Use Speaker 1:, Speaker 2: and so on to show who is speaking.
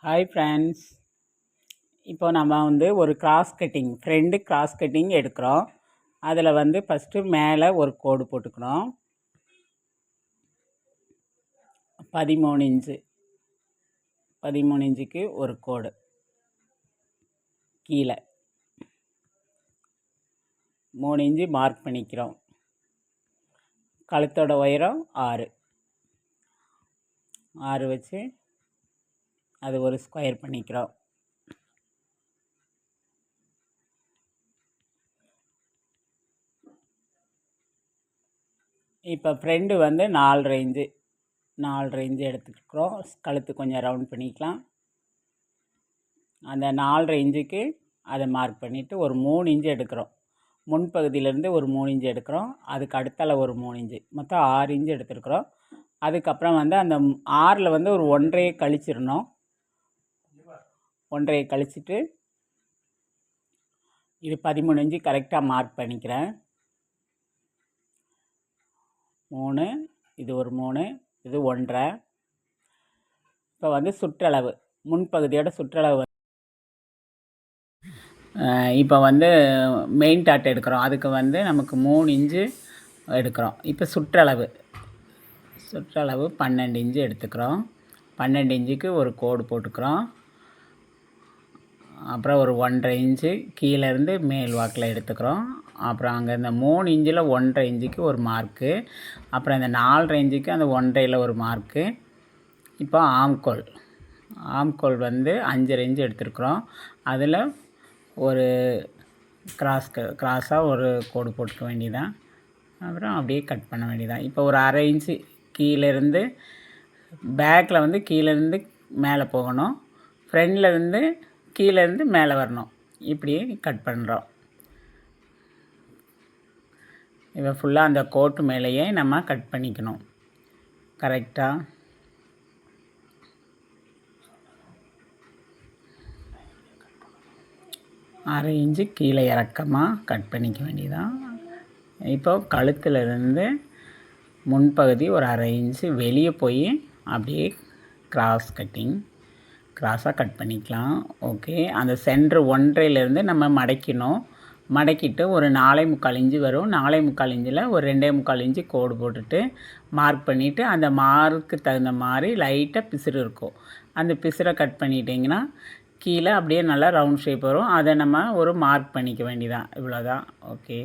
Speaker 1: Hi friends, இப்போ நம்ம வந்து ஒரு ஃப்ரெண்டு கிராஸ் கட்டிங் எடுக்கிறோம். அதில் வந்து ஃபஸ்ட்டு மேலே ஒரு கோடு போட்டுக்கிறோம். 13 இன்ச்சு 13 இன்ச்சுக்கு ஒரு கோடு, கீழே 3 இன்ச்சு மார்க் பண்ணிக்கிறோம். கழுத்தோட உயரம் 6 வச்சு அது ஒரு ஸ்கொயர் பண்ணிக்கிறோம். இப்போ ஃப்ரெண்டு வந்து 4.5 இன்ச்சு எடுத்துக்கிறோம். கழுத்து கொஞ்சம் ரவுண்ட் பண்ணிக்கலாம். அந்த 4.5 இன்ச்சுக்கு அதை மார்க் பண்ணிவிட்டு ஒரு 3 இன்ச்சு எடுக்கிறோம். முன்பகுதியிலேருந்து ஒரு 3 இன்ச்சு எடுக்கிறோம். அதுக்கு அடுத்தால ஒரு 3 இன்ச்சு, மொத்தம் 6 இன்ச்சு எடுத்துருக்குறோம். அதுக்கப்புறம் வந்து அந்த 6ல் வந்து ஒரு 1.5 கழிச்சிடணும். 1.5 கழிச்சிட்டு இது 13 இன்ச்சு கரெக்டாக மார்க் பண்ணிக்கிறேன். 3, இது ஒரு 3, இது 1.5. இப்போ வந்து சுற்றளவு, முன்பகுதியோட சுற்றளவு இப்போ வந்து மெயின் டாட் எடுக்கிறோம். அதுக்கு வந்து நமக்கு 3 இன்ச்சு எடுக்கிறோம். இப்போ சுற்றளவு 12 இன்ச்சு எடுத்துக்கிறோம். 12 இன்ச்சுக்கு ஒரு கோடு போட்டுக்கிறோம். அப்புறம் ஒரு 1.5 இன்ச்சு கீழேருந்து மேல் வாக்கில் எடுத்துக்கிறோம். அப்புறம் அங்கே இந்த 3 இன்ச்சில் 1.5 இன்ச்சுக்கு ஒரு மார்க்கு, அப்புறம் இந்த 4.5 இன்ச்சுக்கு அந்த 1.5ல் ஒரு மார்க்கு. இப்போ ஆம்கோல் வந்து 5.5 இன்ச்சு எடுத்துருக்குறோம். அதில் ஒரு கிராஸாக ஒரு கோடு போட்டுக்க வேண்டியதான். அப்புறம் அப்படியே கட் பண்ண வேண்டியதான். இப்போ ஒரு 1/2 இன்ச்சு கீழேருந்து பேக்கில் வந்து கீழேருந்து மேலே போகணும், ஃப்ரண்டில் வந்து கீழேருந்து மேலே வரணும். இப்படி கட் பண்ணுறோம். இப்போ ஃபுல்லாக அந்த கோட்டு மேலேயே நம்ம கட் பண்ணிக்கணும் கரெக்டாக. அரை இன்ச்சு கீழே இறக்கமாக கட் பண்ணிக்க வேண்டியதான். இப்போ கழுத்துலேருந்து முன்பகுதி ஒரு 1/2 இன்ச்சு வெளியே போய் அப்படியே கிராஸாக கட் பண்ணிக்கலாம். ஓகே, அந்த சென்ட்ரு 1.5லேருந்து நம்ம மடக்கிட்டு ஒரு 4.75 இன்ச்சு வரும். 4.75 இன்ச்சில் ஒரு 2.25 இன்ச்சு கோடு போட்டுட்டு மார்க் பண்ணிவிட்டு அந்த மார்க்கு தகுந்த மாதிரி லைட்டாக பிசுறு இருக்கும். அந்த பிசுரை கட் பண்ணிட்டிங்கன்னா கீழே அப்படியே நல்லா ரவுண்ட் ஷேப் வரும். அதை நம்ம ஒரு மார்க் பண்ணிக்க வேண்டியதான். இவ்வளோதான். ஓகே.